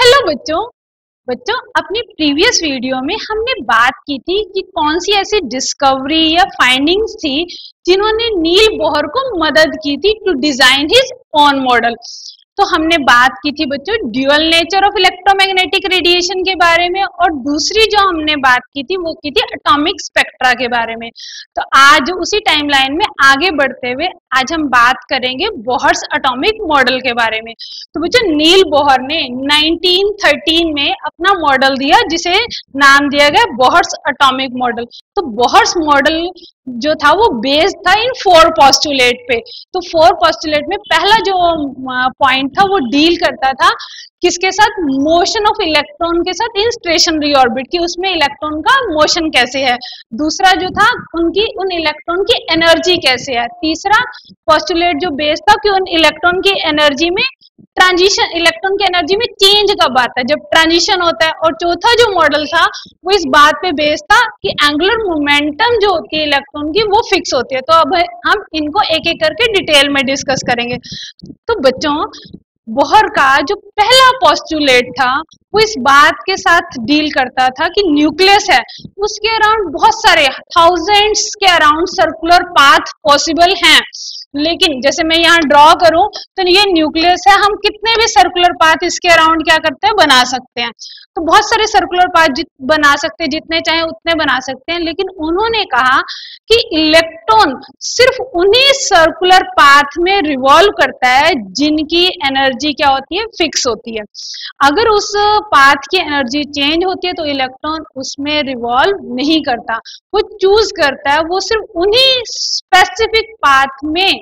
Hello बच्चों। बच्चों, अपनी प्रीवियस वीडियो में हमने बात की थी कि कौन सी ऐसी डिस्कवरी या फाइंडिंग्स थी जिन्होंने नील बोहर को मदद की थी to design his own model. तो हमने बात की थी बच्चों dual nature of electromagnetic radiation के बारे में, और दूसरी जो हमने बात की थी वो की थी एटॉमिक स्पेक्ट्रा के बारे में। तो आज उसी टाइमलाइन में आगे बढ़ते हुए आज हम बात करेंगे बोहर्स एटॉमिक मॉडल के बारे में। तो बच्चों, नील बोहर ने 1913 में अपना मॉडल दिया जिसे नाम दिया गया बोहर्स एटॉमिक मॉडल। तो बोहर्स मॉडल जो था वो बेस्ड था इन 4 पोस्टुलेट पे। तो 4 पोस्टुलेट में पहला जो पॉइंट था वो डील करता था किसके साथ, मोशन ऑफ इलेक्ट्रॉन के साथ इन स्टेशनरी ऑर्बिट की, उसमें इलेक्ट्रॉन का मोशन कैसे है। दूसरा जो था उन इलेक्ट्रॉन की एनर्जी कैसे है। तीसरा पोस्टुलेट जो बेस था कि उन इलेक्ट्रॉन की एनर्जी में ट्रांजिशन, इलेक्ट्रॉन की एनर्जी में चेंज कब आता है, जब ट्रांजिशन होता है। और चौथा जो मॉडल था वो इस बात पे बेस था कि एंगुलर मोमेंटम जो होती है इलेक्ट्रॉन की वो फिक्स होती है। तो अब हम इनको एक एक करके डिटेल में डिस्कस करेंगे। तो बच्चों, बोहर का जो पहला पोस्टुलेट था वो इस बात के साथ डील करता था कि न्यूक्लियस है, उसके अराउंड बहुत सारे थाउजेंड्स के अराउंड सर्कुलर पाथ पॉसिबल हैं। लेकिन जैसे मैं यहाँ ड्रॉ करूं तो ये न्यूक्लियस है, हम कितने भी सर्कुलर पाथ इसके अराउंड क्या करते हैं, बना सकते हैं। तो बहुत सारे सर्कुलर पाथ बना सकते हैं, जितने चाहे उतने बना सकते हैं। लेकिन उन्होंने कहा कि इलेक्ट्रॉन सिर्फ उन्हीं सर्कुलर पाथ में रिवॉल्व करता है जिनकी एनर्जी क्या होती है, फिक्स होती है। अगर उस पाथ की एनर्जी चेंज होती है तो इलेक्ट्रॉन उसमें रिवॉल्व नहीं करता, वो चूज करता है, वो सिर्फ उन्हीं स्पेसिफिक पाथ में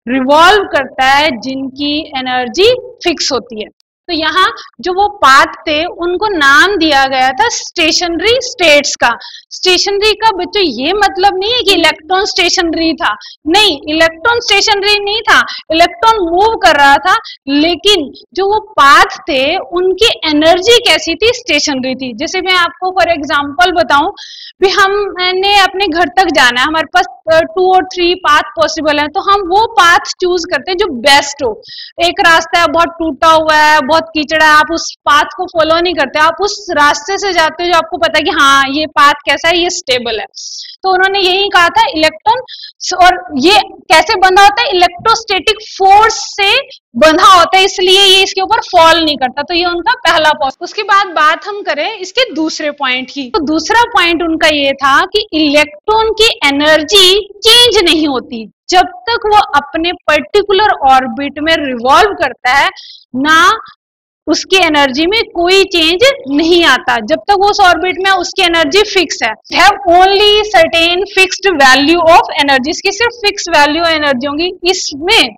रिवॉल्व करता है जिनकी एनर्जी फिक्स होती है। तो यहाँ जो वो पाथ थे उनको नाम दिया गया था स्टेशनरी स्टेट्स का। स्टेशनरी का बच्चों ये मतलब नहीं है कि इलेक्ट्रॉन स्टेशनरी था, नहीं, इलेक्ट्रॉन स्टेशनरी नहीं था, इलेक्ट्रॉन मूव कर रहा था, लेकिन जो वो पाथ थे उनकी एनर्जी कैसी थी, स्टेशनरी थी। जैसे मैं आपको फॉर एग्जांपल बताऊं भी, हमने अपने घर तक जाना है, हमारे पास 2 और 3 पाथ पॉसिबल है, तो हम वो पाथ चूज करते हैं जो बेस्ट हो। एक रास्ता है बहुत टूटा हुआ है, बहुत कीचड़ा है, आप उस पाथ को फॉलो नहीं करते, आप उस रास्ते से जाते हो जो आपको पता है कि हाँ ये पाथ कैसा है, ये स्टेबल है। तो उन्होंने यही कहा था इलेक्ट्रॉन, और ये कैसे बंधा होता है, इलेक्ट्रोस्टैटिक फोर्स से बंधा होता है, इसलिए ये इसके ऊपर फॉल नहीं करता। तो ये उनका पहला पॉइंट। उसके बाद बात हम करें इसके दूसरे पॉइंट की, तो दूसरा पॉइंट उनका ये था कि इलेक्ट्रॉन की एनर्जी चेंज नहीं होती जब तक वो अपने पर्टिकुलर ऑर्बिट में रिवॉल्व करता है, ना उसकी एनर्जी में कोई चेंज नहीं आता। जब तक वो उस ऑर्बिट में उसकी एनर्जी फिक्स है, have only certain fixed value of energy, इसकी सिर्फ फिक्स वैल्यू एनर्जी होगी। इसमें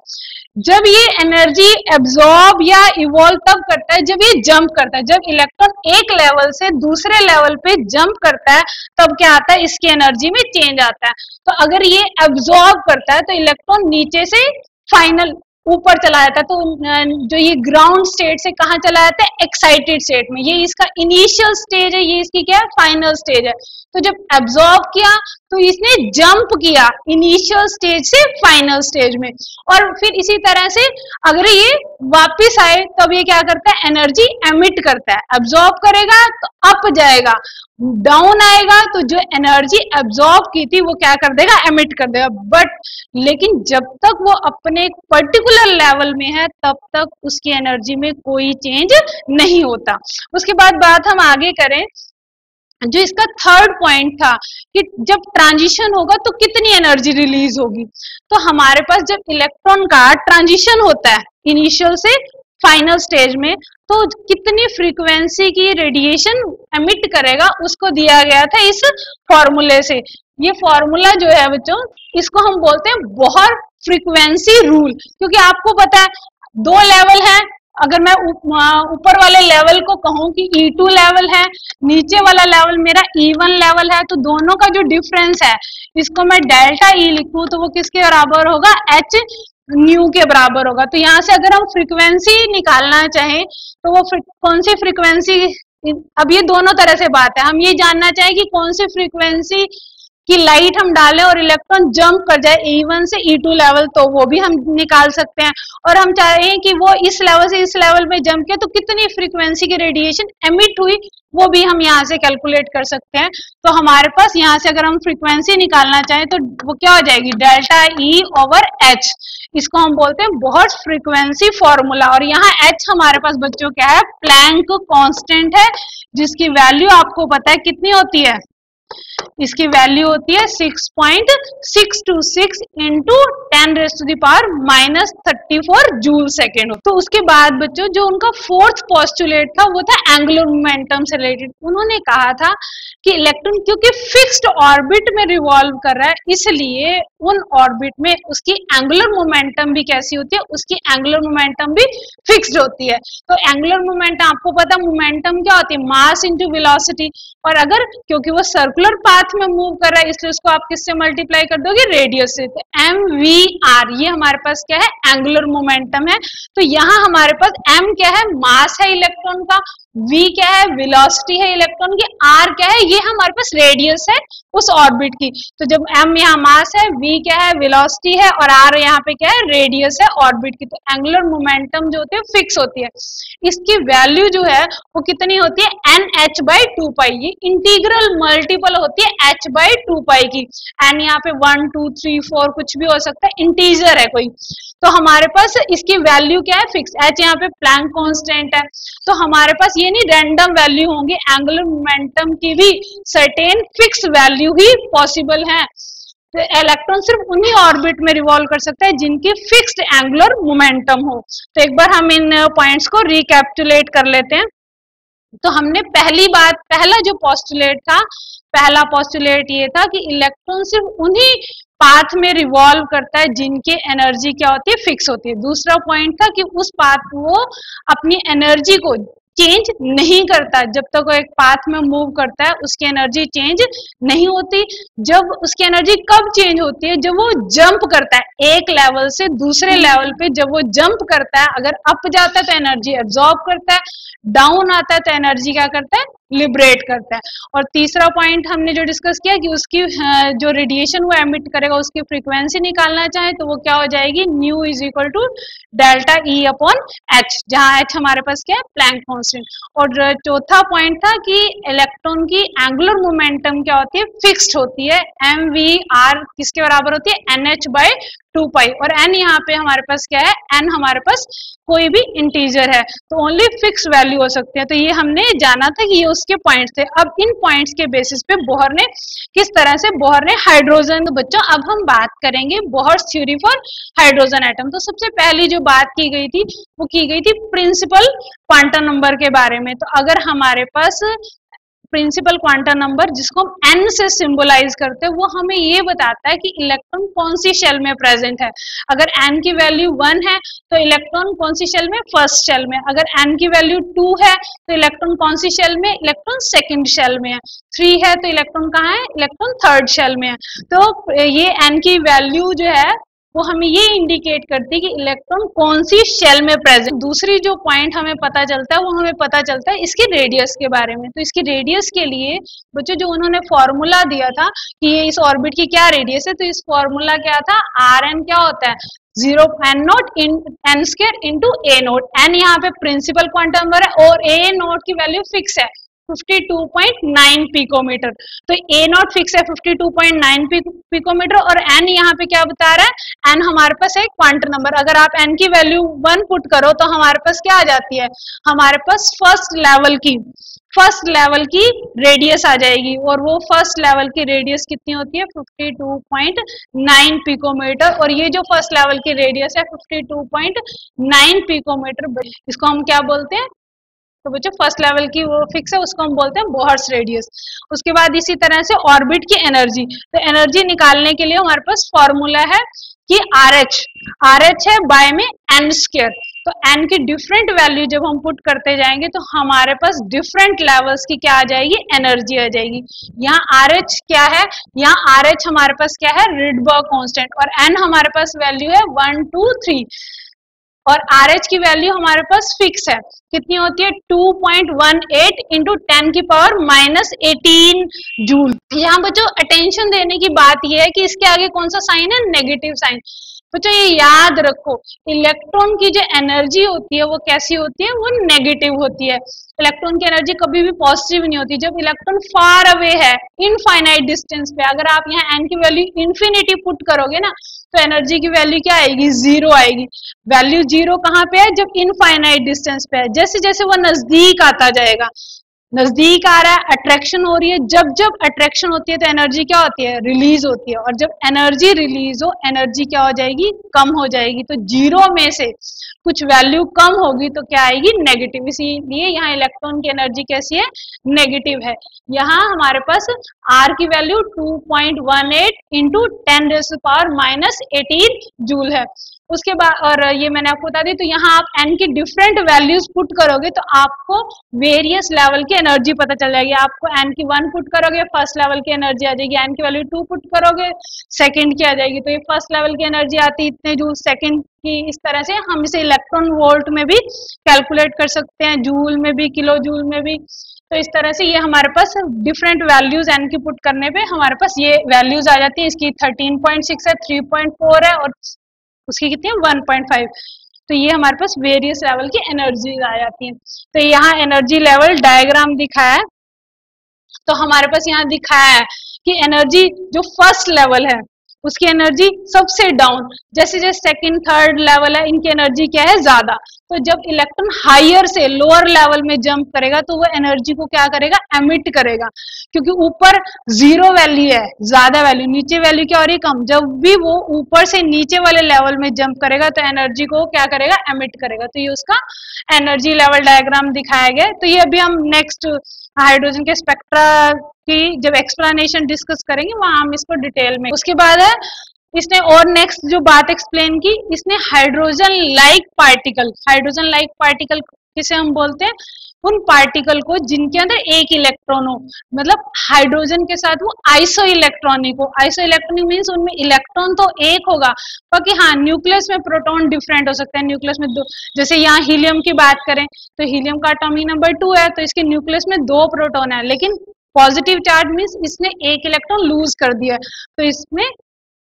जब ये एनर्जी एब्जॉर्ब या इवॉल्व तब करता है जब ये जंप करता है, जब इलेक्ट्रॉन एक लेवल से दूसरे लेवल पे जंप करता है तब क्या आता है, इसकी एनर्जी में चेंज आता है। तो अगर ये एब्जॉर्ब करता है तो इलेक्ट्रॉन नीचे से फाइनल ऊपर चला जाता है, तो जो ये ग्राउंड स्टेट से कहाँ चला जाता है, एक्साइटेड स्टेट में। ये इसका इनिशियल स्टेज है, ये इसकी क्या है, फाइनल स्टेज है। तो जब एब्जॉर्ब किया तो इसने जंप किया इनिशियल स्टेज से फाइनल स्टेज में, और फिर इसी तरह से अगर ये वापिस आए तब ये क्या करता है, एनर्जी एमिट करता है। एब्जॉर्ब करेगा तो अप जाएगा, डाउन आएगा तो जो एनर्जी एब्जॉर्ब की थी वो क्या कर देगा, एमिट कर देगा। बट लेकिन जब तक वो अपने पर्टिकुलर लेवल में है तब तक उसकी एनर्जी में कोई चेंज नहीं होता। उसके बाद बात हम आगे करें, जो इसका थर्ड पॉइंट था कि जब ट्रांजिशन होगा तो कितनी एनर्जी रिलीज होगी। तो हमारे पास जब इलेक्ट्रॉन का ट्रांजिशन होता है इनिशियल से फाइनल स्टेज में, तो कितनी फ्रीक्वेंसी की रेडिएशन एमिट करेगा उसको दिया गया था इस फॉर्मूले से। ये फॉर्मूला जो है बच्चों, इसको हम बोलते हैं बोहर फ्रीक्वेंसी रूल, क्योंकि आपको पता है 2 लेवल है। अगर मैं ऊपर वाले लेवल को कहूं कि E2 लेवल है, नीचे वाला लेवल मेरा E1 लेवल है, तो दोनों का जो डिफरेंस है इसको मैं डेल्टा E लिखूं तो वो किसके बराबर होगा, H न्यू के बराबर होगा। तो यहाँ से अगर हम फ्रीक्वेंसी निकालना चाहें तो वो कौन सी फ्रीक्वेंसी, अब ये दोनों तरह से बात है, हम ये जानना चाहें कि कौन सी फ्रीक्वेंसी कि लाइट हम डालें और इलेक्ट्रॉन जंप कर जाए E1 से E2 लेवल, तो वो भी हम निकाल सकते हैं। और हम चाह रहे हैं कि वो इस लेवल से इस लेवल में जंप किया तो कितनी फ्रीक्वेंसी की रेडिएशन एमिट हुई, वो भी हम यहाँ से कैलकुलेट कर सकते हैं। तो हमारे पास यहाँ से अगर हम फ्रीक्वेंसी निकालना चाहें तो वो क्या हो जाएगी, डेल्टा E ओवर H। इसको हम बोलते हैं बोहर्स फ्रीक्वेंसी फॉर्मूला। और यहाँ H हमारे पास बच्चों क्या है, प्लैंक कांस्टेंट है, जिसकी वैल्यू आपको पता है कितनी होती है, इसकी वैल्यू होती है 6.626 इंटू 10⁻⁻34 जूल सेकेंड। तो उसके बाद बच्चों जो उनका फोर्थ पोस्टुलेट था वो था एंगुलर मोमेंटम से रिलेटेड। उन्होंने कहा था कि इलेक्ट्रॉन क्योंकि फिक्स्ड ऑर्बिट में रिवॉल्व कर रहा है, इसलिए उन ऑर्बिट में उसकी एंगुलर मोमेंटम भी कैसी होती है, उसकी एंगुलर मोमेंटम भी फिक्स्ड होती है। तो एंगुलर मोमेंटम आपको पता, मोमेंटम क्या होती है, मास इंटू वेलोसिटी। और अगर क्योंकि वो सर्कुलर पाथ में मूव कर रहा है, इसलिए उसको आप किससे मल्टीप्लाई कर दोगे, रेडियस से। तो mvr ये हमारे पास क्या है, एंगुलर मोमेंटम है। तो यहाँ हमारे पास m क्या है, मास है इलेक्ट्रॉन का, v क्या है, वेलोसिटी है इलेक्ट्रॉन की, r क्या है, ये हमारे पास रेडियस है उस ऑर्बिट की। तो जब m यहाँ मास है, v क्या है, वेलोसिटी है, और r यहाँ पे क्या है, रेडियस है ऑर्बिट की। तो एंगुलर मोमेंटम जो होती है फिक्स होती है। इसकी वैल्यू जो है वो कितनी होती है, nh/2 पाई। ये इंटीग्रल मल्टीपल होती है h/2 पाई की। n यहाँ पे 1 2 3 4 कुछ भी हो सकता है, इंटीजर है कोई। तो हमारे पास इसकी वैल्यू क्या है, फिक्स। h यहाँ पे प्लैंक कांस्टेंट है, तो हमारे पास ये नहीं रैंडम वैल्यू होंगी, एंगुलर मोमेंटम की भी सर्टेन फिक्स वैल्यू ही पॉसिबल है। तो इलेक्ट्रॉन सिर्फ उन्हीं ऑर्बिट में रिवॉल्व कर सकता है जिनकी फिक्स्ड एंगुलर मोमेंटम हो। तो एक बार हम इन पॉइंट्स को रिकैपिटुलेट कर लेते हैं। तो हमने पहला जो पोस्टुलेट था, पहला पोस्टुलेट ये था कि इलेक्ट्रॉन सिर्फ उन्हीं पाथ में रिवॉल्व करता है जिनकी एनर्जी क्या होती है, फिक्स होती है। दूसरा पॉइंट था कि उस पाथ वो अपनी एनर्जी को चेंज नहीं करता, जब तक वो एक पाथ में मूव करता है उसकी एनर्जी चेंज नहीं होती। जब उसकी एनर्जी कब चेंज होती है, जब वो जंप करता है एक लेवल से दूसरे लेवल पे। जब वो जंप करता है, अगर अप जाता है तो एनर्जी एब्जॉर्ब करता है, डाउन आता है तो एनर्जी क्या करता है, लिबरेट करता है। और तीसरा पॉइंट हमने जो डिस्कस किया कि उसकी जो रेडिएशन वो एमिट करेगा उसकी फ्रीक्वेंसी निकालना चाहे तो वो क्या हो जाएगी, nu is equal to delta E upon H, जहां एच हमारे पास क्या है, प्लैंक कांस्टेंट। और चौथा पॉइंट था कि इलेक्ट्रॉन की एंगुलर मोमेंटम क्या होती है, फिक्स्ड होती है। एम वी आर किसके बराबर होती है, एन एच बाई 2 पाई। और n यहाँ पे हमारे पास क्या है, n हमारे पास कोई भी इंटीजर है, तो ओनली फिक्स वैल्यू हो सकते हैं। तो ये हमने जाना था कि ये उसके पॉइंट्स थे। अब इन पॉइंट्स के बेसिस पे बोहर ने किस तरह से बोहर ने हाइड्रोजन, तो बच्चों अब हम बात करेंगे Bohr's theory for hydrogen atom. तो सबसे पहली जो बात की गई थी वो की गई थी प्रिंसिपल क्वांटम नंबर के बारे में। तो अगर हमारे पास प्रिंसिपल क्वांटम नंबर जिसको हम n से सिंबलाइज करते हैं, वो हमें ये बताता है कि इलेक्ट्रॉन कौन सी शेल में प्रेजेंट है। अगर n की वैल्यू 1 है तो इलेक्ट्रॉन कौन सी शेल में, फर्स्ट शेल में। अगर n की वैल्यू 2 है तो इलेक्ट्रॉन कौन सी शेल में, इलेक्ट्रॉन सेकंड शेल में है। 3 है तो इलेक्ट्रॉन कहाँ है, इलेक्ट्रॉन थर्ड शेल में है। तो ये n की वैल्यू जो है वो हमें ये इंडिकेट करती है कि इलेक्ट्रॉन कौन सी शेल में प्रेजेंट। दूसरी जो पॉइंट हमें पता चलता है वो हमें पता चलता है इसके रेडियस के बारे में। तो इसकी रेडियस के लिए बच्चों जो उन्होंने फॉर्मूला दिया था कि ये इस ऑर्बिट की क्या रेडियस है, तो इस फॉर्मूला क्या था, आर एन क्या होता है, 0 n not in n square into a not. n यहाँ पे प्रिंसिपल क्वांटम नंबर है और a नॉट की वैल्यू फिक्स है 52.9 पिकोमीटर। तो a नॉट फिक्स है 52.9 पिकोमीटर और n यहाँ पे क्या बता रहा है, n हमारे पास है क्वांटम नंबर। अगर आप n की वैल्यू 1 पुट करो तो हमारे पास क्या आ जाती है, हमारे पास फर्स्ट लेवल की रेडियस आ जाएगी। और वो फर्स्ट लेवल की रेडियस कितनी होती है, 52.9 पिकोमीटर। और ये जो फर्स्ट लेवल की रेडियस है 52.9 पिकोमीटर, इसको हम क्या बोलते हैं, तो बच्चों फर्स्ट लेवल की वो फिक्स है, उसको हम बोलते हैं बोहर्स रेडियस। उसके बाद इसी तरह से ऑर्बिट की एनर्जी, तो एनर्जी निकालने के लिए हमारे पास फॉर्मूला है कि RH है बाय में n स्क्वायर। तो n की डिफरेंट वैल्यू जब हम पुट करते जाएंगे तो हमारे पास डिफरेंट लेवल्स की क्या आ जाएगी, एनर्जी आ जाएगी। यहाँ RH क्या है, यहाँ RH हमारे पास क्या है, रिडबर्ग कांस्टेंट, और n हमारे पास वैल्यू है 1 2 3। और RH की वैल्यू हमारे पास फिक्स है, कितनी होती है 2.18 इंटू 10⁻⁻18 जूल। यहाँ बच्चों अटेंशन देने की बात यह है कि इसके आगे कौन सा साइन है, नेगेटिव साइन। बच्चों ये याद रखो, इलेक्ट्रॉन की जो एनर्जी होती है वो कैसी होती है, वो नेगेटिव होती है। इलेक्ट्रॉन की एनर्जी कभी भी पॉजिटिव नहीं होती। जब इलेक्ट्रॉन फार अवे है, इनफाइनाइट डिस्टेंस पे, अगर आप यहाँ एन की वैल्यू इन्फिनिटी पुट करोगे ना, तो एनर्जी की वैल्यू क्या आएगी, जीरो आएगी। वैल्यू जीरो कहाँ पे है, जब इनफाइनाइट डिस्टेंस पे है। जैसे जैसे वो नजदीक आता जाएगा, नजदीक आ रहा है, अट्रैक्शन हो रही है, जब जब अट्रैक्शन होती है तो एनर्जी क्या होती है, रिलीज होती है। और जब एनर्जी रिलीज हो, एनर्जी क्या हो जाएगी, कम हो जाएगी। तो जीरो में से कुछ वैल्यू कम होगी तो क्या आएगी, नेगेटिव। इसीलिए यहाँ इलेक्ट्रॉन की एनर्जी कैसी है, नेगेटिव है। यहाँ हमारे पास आर की वैल्यू 2.18 इंटू 10⁻⁻18 जूल है। उसके बाद, और ये मैंने आपको बता दी, तो यहाँ आप एन की डिफरेंट वैल्यूज पुट करोगे तो आपको वेरियस लेवल की एनर्जी पता चल जाएगी। आपको एन की 1 पुट करोगे, फर्स्ट लेवल की एनर्जी आ जाएगी। एन की वैल्यू 2 पुट करोगे, सेकंड की आ जाएगी। तो ये फर्स्ट लेवल की एनर्जी आती है इतने जूल, सेकंड की इस तरह से हम इसे इलेक्ट्रॉन वोल्ट में भी कैलकुलेट कर सकते हैं, जूल में भी, किलो जूल में भी। तो इस तरह से ये हमारे पास डिफरेंट वैल्यूज एन की पुट करने पे हमारे पास ये वैल्यूज आ जाती है। इसकी 13.6 है, 3.4 है और उसकी कितनी है 1.5। तो ये हमारे पास वेरियस लेवल की एनर्जी आ जाती है। तो यहाँ एनर्जी लेवल डायग्राम दिखाया है। तो हमारे पास यहाँ दिखाया है कि एनर्जी जो फर्स्ट लेवल है उसकी एनर्जी सबसे डाउन, जैसे जैसे सेकंड थर्ड लेवल है इनकी एनर्जी क्या है, ज्यादा। तो जब इलेक्ट्रॉन हायर से लोअर लेवल में जंप करेगा तो वो एनर्जी को क्या करेगा, एमिट करेगा, क्योंकि ऊपर जीरो वैल्यू है, ज्यादा वैल्यू, नीचे वैल्यू क्या हो रही है, कम। जब भी वो ऊपर से नीचे वाले लेवल में जंप करेगा तो एनर्जी को क्या करेगा, एमिट करेगा। तो ये उसका एनर्जी लेवल डायग्राम दिखाया गया। तो ये अभी हम नेक्स्ट हाइड्रोजन के स्पेक्ट्रा की जब एक्सप्लेनेशन डिस्कस करेंगे वहां हम इसको डिटेल में। उसके बाद है इसने और नेक्स्ट जो बात एक्सप्लेन की, इसने hydrogen like particle, hydrogen like particle किसे हम बोलते हैं, उन पार्टिकल को जिनके अंदर एक इलेक्ट्रॉन हो, मतलब हाइड्रोजन के साथ वो आइसो इलेक्ट्रॉनिक हो। आइसो इलेक्ट्रॉनिक मीन्स उनमें इलेक्ट्रॉन तो एक होगा, बाकी हाँ न्यूक्लियस में प्रोटॉन डिफरेंट हो सकता है। न्यूक्लियस में दो, जैसे यहाँ हीलियम की बात करें तो हीलियम का एटॉमिक नंबर 2 है, तो इसके न्यूक्लियस में 2 प्रोटॉन है, लेकिन पॉजिटिव चार्ज मीन्स इसने एक इलेक्ट्रॉन लूज कर दिया, तो इसमें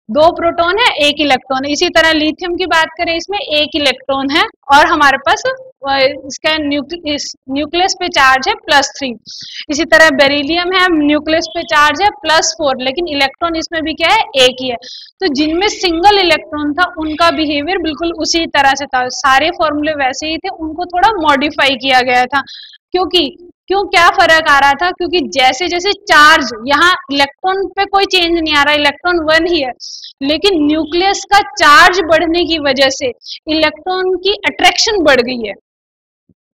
2 प्रोटॉन है, 1 इलेक्ट्रॉन है। इसी तरह लिथियम की बात करें, इसमें 1 इलेक्ट्रॉन है और हमारे पास इसका न्यूक्लियस पे चार्ज है +3। इसी तरह बेरिलियम है, न्यूक्लियस पे चार्ज है +4, लेकिन इलेक्ट्रॉन इसमें भी क्या है, 1 ही है। तो जिनमें सिंगल इलेक्ट्रॉन था उनका बिहेवियर बिल्कुल उसी तरह से था, सारे फॉर्मूले वैसे ही थे, उनको थोड़ा मॉडिफाई किया गया था। क्यों क्या फर्क आ रहा था, क्योंकि जैसे जैसे चार्ज, यहाँ इलेक्ट्रॉन पे कोई चेंज नहीं आ रहा, इलेक्ट्रॉन 1 ही है, लेकिन न्यूक्लियस का चार्ज बढ़ने की वजह से इलेक्ट्रॉन की अट्रैक्शन बढ़ गई है।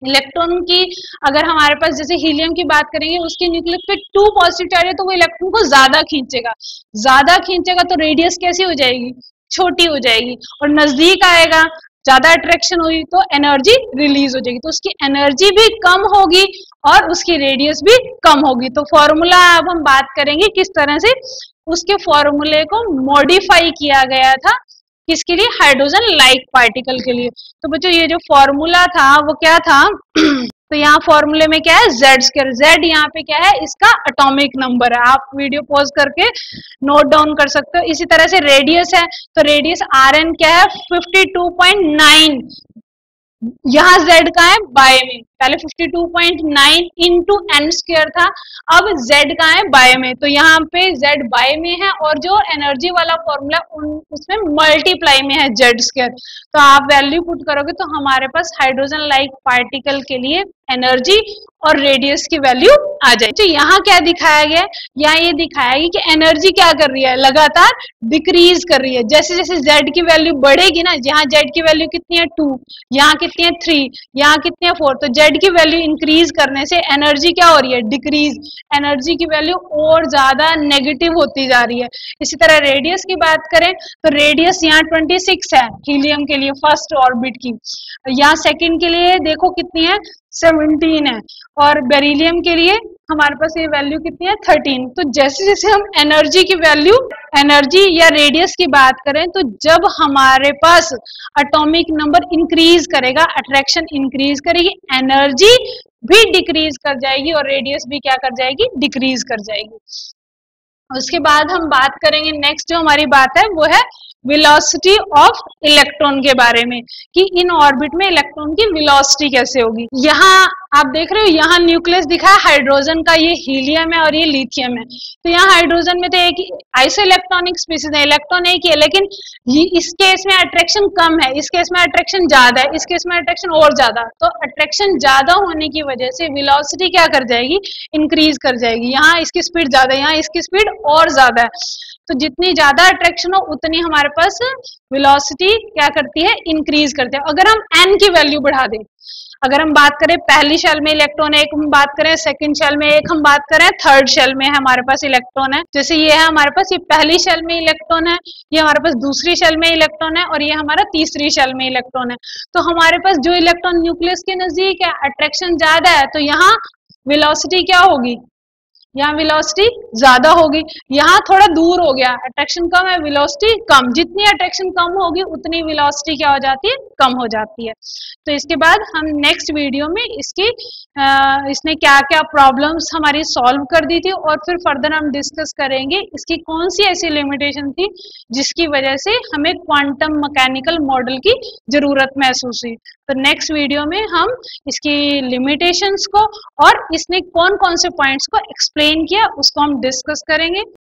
इलेक्ट्रॉन की अगर हमारे पास जैसे हीलियम की बात करेंगे, उसके न्यूक्लियस पे 2 पॉजिटिव चार्ज है, तो वो इलेक्ट्रॉन को ज्यादा खींचेगा तो रेडियस कैसी हो जाएगी, छोटी हो जाएगी, और नजदीक आएगा, ज्यादा अट्रैक्शन हुई तो एनर्जी रिलीज हो जाएगी, तो उसकी एनर्जी भी कम होगी और उसकी रेडियस भी कम होगी। तो फॉर्मूला अब हम बात करेंगे किस तरह से उसके फॉर्मूले को मॉडिफाई किया गया था, किसके लिए, हाइड्रोजन लाइक पार्टिकल के लिए। तो बच्चों ये जो फॉर्मूला था वो क्या था तो यहाँ फॉर्मूले में क्या है, Z²। Z यहाँ पे क्या है, इसका एटॉमिक नंबर है, आप वीडियो पॉज करके नोट डाउन कर सकते हो। इसी तरह से रेडियस है, तो रेडियस Rn क्या है, 52.9। यहाँ Z का है बाय में, पहले 52.9 इंटू n² था, अब Z का है बाय में, तो यहाँ पे Z बाय में है और जो एनर्जी वाला फॉर्मूला उसमें मल्टीप्लाई में है Z²। तो आप वैल्यू पुट करोगे तो हमारे पास हाइड्रोजन लाइक पार्टिकल के लिए एनर्जी और रेडियस की वैल्यू आ जाए। तो यहाँ क्या दिखाया गया है, यहाँ ये दिखाया गया कि एनर्जी क्या कर रही है, लगातार डिक्रीज कर रही है। जैसे जैसे Z की वैल्यू बढ़ेगी ना, यहाँ Z की वैल्यू कितनी है 2, यहाँ कितनी है 3, यहाँ कितनी है 4, तो Z की वैल्यू इंक्रीज करने से एनर्जी क्या हो रही है, डिक्रीज, एनर्जी की वैल्यू और ज्यादा नेगेटिव होती जा रही है। इसी तरह रेडियस की बात करें तो रेडियस यहाँ 26 है हीलियम के लिए फर्स्ट ऑर्बिट की, यहाँ सेकंड के लिए देखो कितनी है 17 है, और बेरिलियम के लिए हमारे पास ये वैल्यू कितनी है 13। तो जैसे जैसे हम एनर्जी की वैल्यू, एनर्जी या रेडियस की बात करें, तो जब हमारे पास एटॉमिक नंबर इंक्रीज करेगा, अट्रैक्शन इंक्रीज करेगी, एनर्जी भी डिक्रीज कर जाएगी और रेडियस भी क्या कर जाएगी, डिक्रीज कर जाएगी। उसके बाद हम बात करेंगे, नेक्स्ट जो हमारी बात है वो है वेलोसिटी ऑफ इलेक्ट्रॉन के बारे में, कि इन ऑर्बिट में इलेक्ट्रॉन की वेलोसिटी कैसे होगी। यहाँ आप देख रहे हो, यहाँ न्यूक्लियस दिखा है हाइड्रोजन का, ये हीलियम है और ये लिथियम है। तो यहाँ हाइड्रोजन में तो एक आइसो इलेक्ट्रॉनिक स्पीसीज है, इलेक्ट्रॉन एक ही है, लेकिन इस केस में अट्रैक्शन कम है, इस केस में अट्रैक्शन ज्यादा है, इस केस में अट्रैक्शन और ज्यादा। तो अट्रैक्शन ज्यादा होने की वजह से वेलोसिटी क्या कर जाएगी, इंक्रीज कर जाएगी। यहाँ इसकी स्पीड ज्यादा है, यहाँ इसकी स्पीड और ज्यादा है। तो जितनी ज्यादा अट्रैक्शन हो उतनी हमारे पास वेलोसिटी क्या करती है, इंक्रीज करते हैं। अगर हम n की वैल्यू बढ़ा दें, अगर हम बात करें पहली शेल में इलेक्ट्रॉन है एक, हम बात करें सेकंड शेल में एक, हम बात करें थर्ड शेल में हमारे पास इलेक्ट्रॉन है, जैसे ये है हमारे पास, ये पहली शेल में इलेक्ट्रॉन है, ये हमारे पास दूसरी शेल में इलेक्ट्रॉन है और ये हमारा तीसरी शेल में इलेक्ट्रॉन है। तो हमारे पास जो इलेक्ट्रॉन न्यूक्लियस के नजदीक है, अट्रैक्शन ज्यादा है, तो यहाँ वेलोसिटी क्या होगी, यहाँ वेलोसिटी ज्यादा होगी। यहाँ थोड़ा दूर हो गया, अट्रैक्शन कम है, वेलोसिटी कम। जितनी अट्रैक्शन कम होगी उतनी वेलोसिटी क्या हो जाती है, कम हो जाती है। तो इसके बाद हम नेक्स्ट वीडियो में इसने क्या क्या प्रॉब्लम्स हमारी सॉल्व कर दी थी और फिर फर्दर हम डिस्कस करेंगे इसकी कौन सी ऐसी लिमिटेशन थी जिसकी वजह से हमें क्वांटम मैकेनिकल मॉडल की जरूरत महसूस हुई। तो नेक्स्ट वीडियो में हम इसकी लिमिटेशंस को और इसने कौन कौन से पॉइंट्स को एक्सप्लेन किया उसको हम डिस्कस करेंगे।